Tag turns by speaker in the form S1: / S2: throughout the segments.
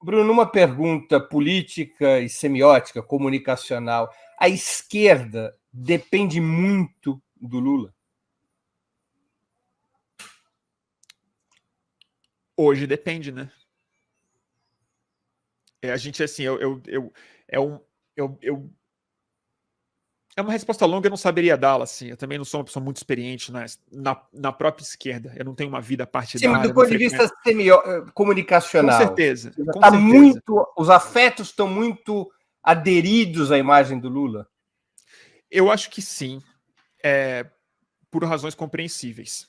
S1: Bruno, uma pergunta política e semiótica, comunicacional. A esquerda depende muito do Lula?
S2: Hoje depende, né? A gente, assim, é uma resposta longa, eu não saberia dá-la, assim. Eu também não sou uma pessoa muito experiente na própria esquerda. Eu não tenho uma vida
S1: Sim, mas
S2: partidária,
S1: do
S2: eu não
S1: ponto de
S2: frequento.
S1: vista
S2: Com
S1: comunicacional,
S2: certeza, com
S1: tá
S2: certeza.
S1: os afetos estão muito aderidos à imagem do Lula?
S2: Eu acho que sim, por razões compreensíveis.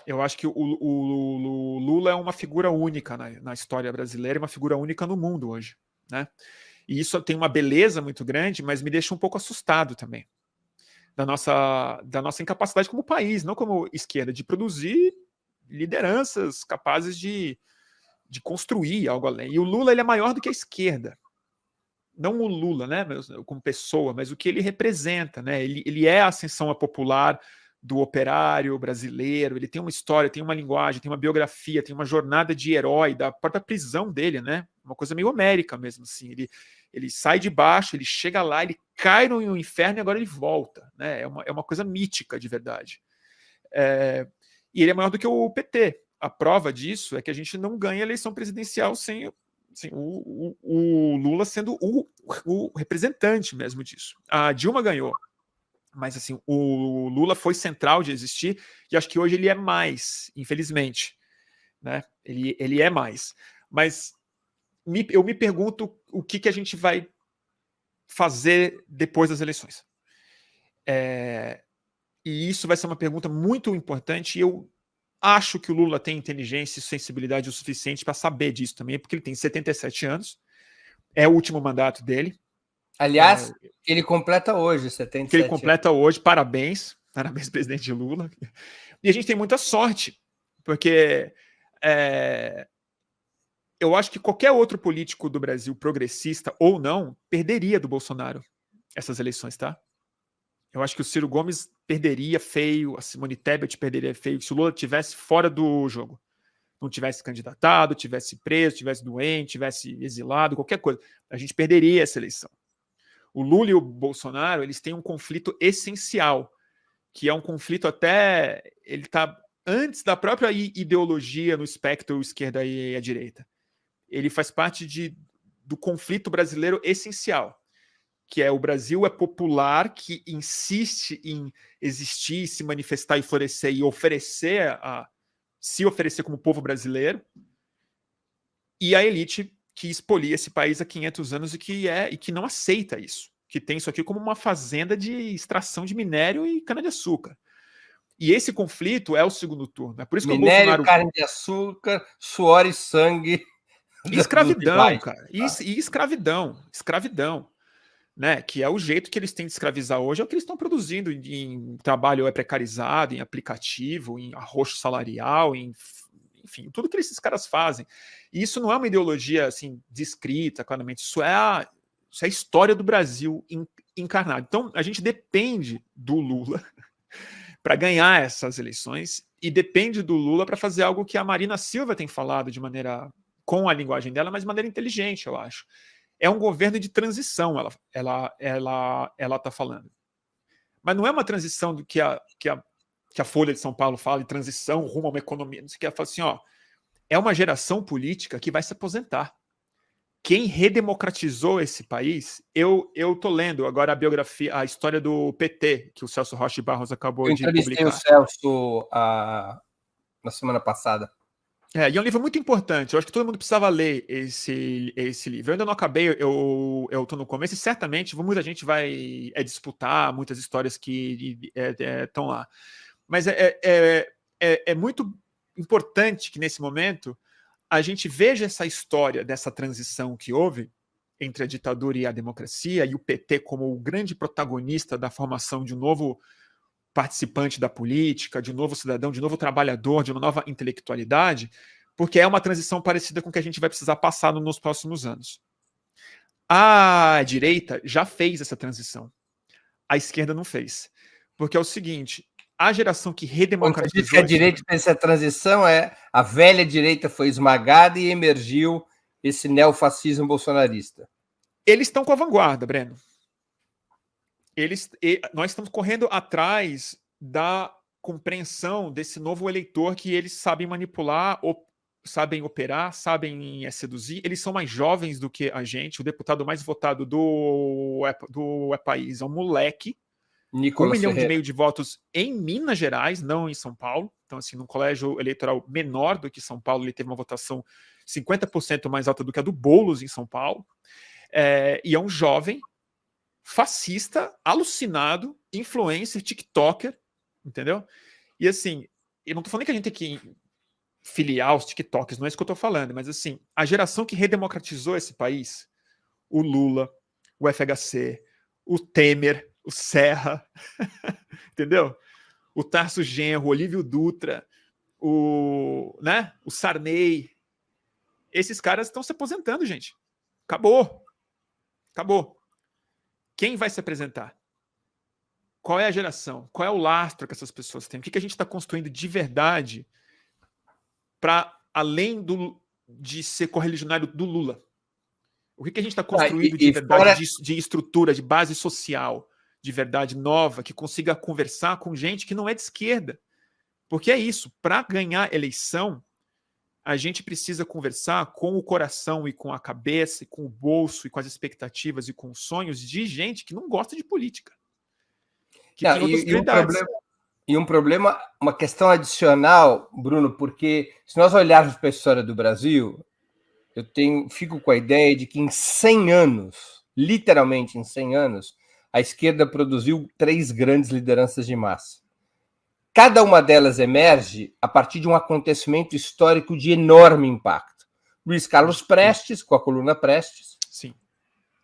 S2: Eu acho que o Lula é uma figura única na história brasileira, uma figura única no mundo hoje, né? E isso tem uma beleza muito grande, mas me deixa um pouco assustado também da nossa incapacidade como país, não como esquerda, de produzir lideranças capazes de construir algo além. E o Lula, ele é maior do que a esquerda. Não o Lula, né, como pessoa, mas o que ele representa, né? Ele é a ascensão popular do operário brasileiro, ele tem uma história, tem uma linguagem, tem uma biografia, tem uma jornada de herói da própria prisão dele, né? Uma coisa meio América mesmo, assim. Ele sai de baixo, ele chega lá, ele cai no inferno e agora ele volta, né? É uma coisa mítica de verdade. E ele é maior do que o PT. A prova disso é que a gente não ganha eleição presidencial sem o Lula sendo o representante mesmo disso. A Dilma ganhou, mas assim, o Lula foi central de existir e acho que hoje ele é mais, infelizmente, né? Ele é mais. Mas eu me pergunto o que a gente vai fazer depois das eleições. E isso vai ser uma pergunta muito importante e eu acho que o Lula tem inteligência e sensibilidade o suficiente para saber disso também, porque ele tem 77 anos, é o último mandato dele.
S1: Aliás, ele completa hoje,
S2: que ele
S1: 77
S2: completa hoje, parabéns, presidente Lula. E a gente tem muita sorte, porque eu acho que qualquer outro político do Brasil, progressista ou não, perderia do Bolsonaro essas eleições, tá? Eu acho que o Ciro Gomes perderia feio, a Simone Tebet perderia feio, se o Lula estivesse fora do jogo. Não tivesse candidatado, tivesse preso, tivesse doente, tivesse exilado, qualquer coisa. A gente perderia essa eleição. O Lula e o Bolsonaro, eles têm um conflito essencial, que é um conflito até... Ele está antes da própria ideologia no espectro esquerda e a direita. Ele faz parte do conflito brasileiro essencial, que é o Brasil é popular, que insiste em existir, se manifestar e florescer e se oferecer como povo brasileiro, e a elite que expolia esse país há 500 anos e que não aceita isso, que tem isso aqui como uma fazenda de extração de minério e cana-de-açúcar. E esse conflito é o segundo turno. É por isso que
S1: minério,
S2: o Bolsonaro...
S1: carne-de-açúcar, suor e sangue.
S2: E escravidão, cara. E escravidão. Escravidão. Né, que é o jeito que eles têm de escravizar hoje, é o que eles estão produzindo em trabalho precarizado, em aplicativo, em arroxo salarial, enfim, tudo que esses caras fazem. E isso não é uma ideologia assim descrita claramente, isso é a história do Brasil encarnada. Então, a gente depende do Lula para ganhar essas eleições e depende do Lula para fazer algo que a Marina Silva tem falado de maneira, com a linguagem dela, mas de maneira inteligente, eu acho. É um governo de transição, ela está falando. Mas não é uma transição do que a Folha de São Paulo fala, de transição rumo a uma economia. Não sei o que. Ela fala assim, ó, é uma geração política que vai se aposentar. Quem redemocratizou esse país, eu tô lendo agora a biografia, a história do PT, que o Celso Rocha de Barros acabou de publicar.
S1: Eu entrevistei o Celso na semana passada.
S2: E é um livro muito importante. Eu acho que todo mundo precisava ler esse livro. Eu ainda não acabei, eu estou no começo e certamente muita gente vai disputar muitas histórias que estão lá. Mas é muito importante que nesse momento a gente veja essa história dessa transição que houve entre a ditadura e a democracia e o PT como o grande protagonista da formação de um novo participante da política, de um novo cidadão, de um novo trabalhador, de uma nova intelectualidade, porque é uma transição parecida com o que a gente vai precisar passar nos próximos anos. A direita já fez essa transição. A esquerda não fez. Porque é o seguinte, a geração que redemocratizou...
S1: Quando você diz que a direita fez essa transição, a velha direita foi esmagada e emergiu esse neofascismo bolsonarista?
S2: Eles estão com a vanguarda, Breno. Nós estamos correndo atrás da compreensão desse novo eleitor que eles sabem manipular, sabem operar, sabem seduzir. Eles são mais jovens do que a gente. O deputado mais votado do país é um moleque.
S1: Nicolas
S2: 1,5
S1: Ferreira.
S2: milhão de votos em Minas Gerais, não em São Paulo. Então, assim, num colégio eleitoral menor do que São Paulo, ele teve uma votação 50% mais alta do que a do Boulos em São Paulo. E é um jovem fascista, alucinado, influencer, tiktoker, entendeu? E assim, eu não tô falando que a gente tem que filiar os tiktokers, não é isso que eu tô falando, mas assim, a geração que redemocratizou esse país, o Lula, o FHC, o Temer, o Serra, entendeu? O Tarso Genro, o Olívio Dutra, o Sarney, esses caras estão se aposentando, gente. Acabou. Quem vai se apresentar? Qual é a geração? Qual é o lastro que essas pessoas têm? O que a gente está construindo de verdade para além de ser correligionário do Lula? O que a gente está construindo de verdade, de estrutura, de base social, de verdade nova, que consiga conversar com gente que não é de esquerda? Porque é isso, para ganhar eleição, a gente precisa conversar com o coração e com a cabeça, e com o bolso, e com as expectativas e com os sonhos de gente que não gosta de política. Que tem outras prioridades.
S1: Um problema, uma questão adicional, Bruno, porque se nós olharmos para a história do Brasil, fico com a ideia de que em 100 anos, literalmente em 100 anos, a esquerda produziu 3 grandes lideranças de massa. Cada uma delas emerge a partir de um acontecimento histórico de enorme impacto. Luiz Carlos Prestes, com a coluna Prestes.
S2: Sim.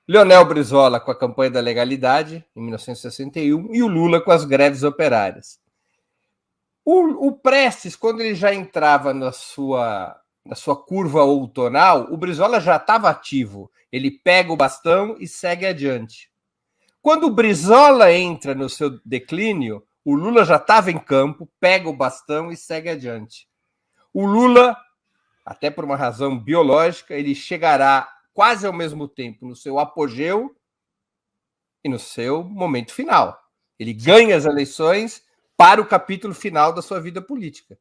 S1: Leonel Brizola, com a campanha da legalidade, em 1961, e o Lula com as greves operárias. O Prestes, quando ele já entrava na sua curva outonal, o Brizola já estava ativo. Ele pega o bastão e segue adiante. Quando o Brizola entra no seu declínio, o Lula já estava em campo, pega o bastão e segue adiante. O Lula, até por uma razão biológica, ele chegará quase ao mesmo tempo no seu apogeu e no seu momento final. Ele ganha as eleições para o capítulo final da sua vida política.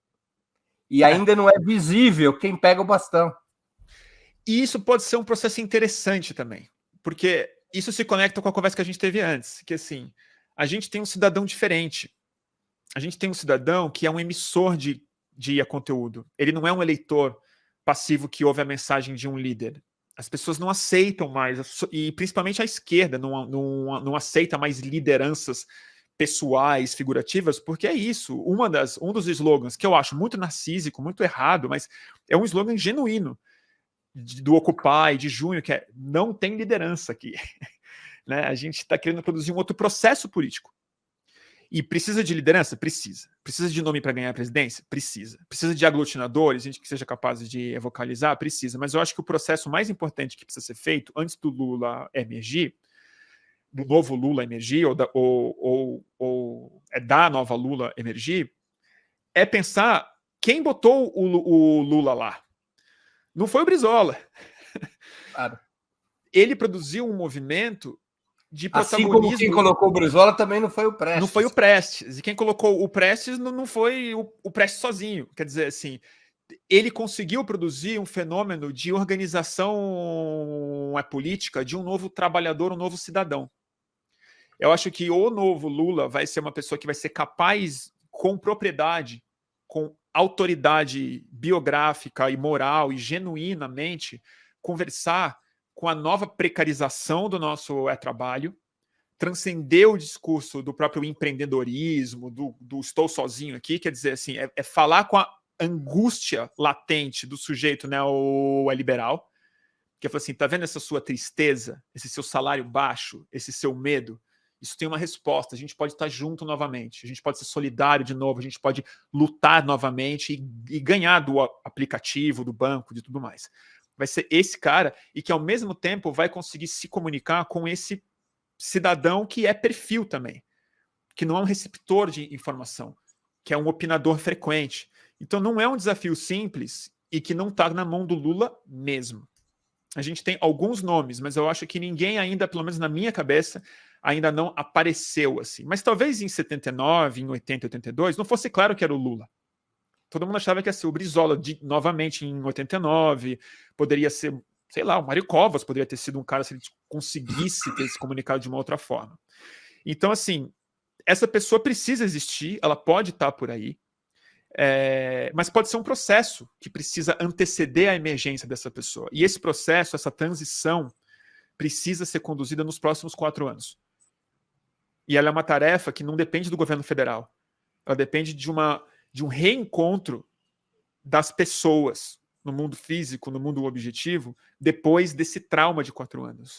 S1: E ainda não é visível quem pega o bastão.
S2: E isso pode ser um processo interessante também, porque isso se conecta com a conversa que a gente teve antes, que assim, a gente tem um cidadão diferente. A gente tem um cidadão que é um emissor de conteúdo. Ele não é um eleitor passivo que ouve a mensagem de um líder. As pessoas não aceitam mais, e principalmente a esquerda não aceita mais lideranças pessoais, figurativas, porque é isso. Um dos slogans que eu acho muito narcísico, muito errado, mas é um slogan genuíno do Occupy, de junho, que é não tem liderança aqui. Né? A gente está querendo produzir um outro processo político. E precisa de liderança? Precisa. Precisa de nome para ganhar a presidência? Precisa. Precisa de aglutinadores, gente que seja capaz de vocalizar? Precisa. Mas eu acho que o processo mais importante que precisa ser feito antes do Lula emergir, do novo Lula emergir, ou da nova Lula emergir, é pensar quem botou o Lula lá. Não foi o Brizola.
S1: Claro.
S2: Ele produziu um movimento de
S1: protagonismo. Assim como quem colocou o Brizola também não foi o Prestes.
S2: Não foi o Prestes. E quem colocou o Prestes não foi o Prestes sozinho. Quer dizer, assim, ele conseguiu produzir um fenômeno de organização política de um novo trabalhador, um novo cidadão. Eu acho que o novo Lula vai ser uma pessoa que vai ser capaz, com propriedade, com autoridade biográfica e moral e genuinamente, conversar com a nova precarização do nosso trabalho, transcender o discurso do próprio empreendedorismo, do estou sozinho aqui, quer dizer assim, é falar com a angústia latente do sujeito neoliberal, que é falar assim, tá vendo essa sua tristeza, esse seu salário baixo, esse seu medo? Isso tem uma resposta, a gente pode estar junto novamente, a gente pode ser solidário de novo, a gente pode lutar novamente e ganhar do aplicativo, do banco, de tudo mais. Vai ser esse cara e que, ao mesmo tempo, vai conseguir se comunicar com esse cidadão que é perfil também, que não é um receptor de informação, que é um opinador frequente. Então, não é um desafio simples e que não está na mão do Lula mesmo. a gente tem alguns nomes, mas eu acho que ninguém ainda, pelo menos na minha cabeça, ainda não apareceu assim. Mas talvez em 79, em 80, 82, não fosse claro que era o Lula. Todo mundo achava que ia ser o Brizola novamente em 89, poderia ser, sei lá, o Mário Covas poderia ter sido um cara se ele conseguisse ter se comunicado de uma outra forma. Então, assim, essa pessoa precisa existir, ela pode estar por aí, mas pode ser um processo que precisa anteceder a emergência dessa pessoa. E esse processo, essa transição, precisa ser conduzida nos próximos 4 anos. E ela é uma tarefa que não depende do governo federal. Ela depende de um reencontro das pessoas no mundo físico, no mundo objetivo, depois desse trauma de 4 anos.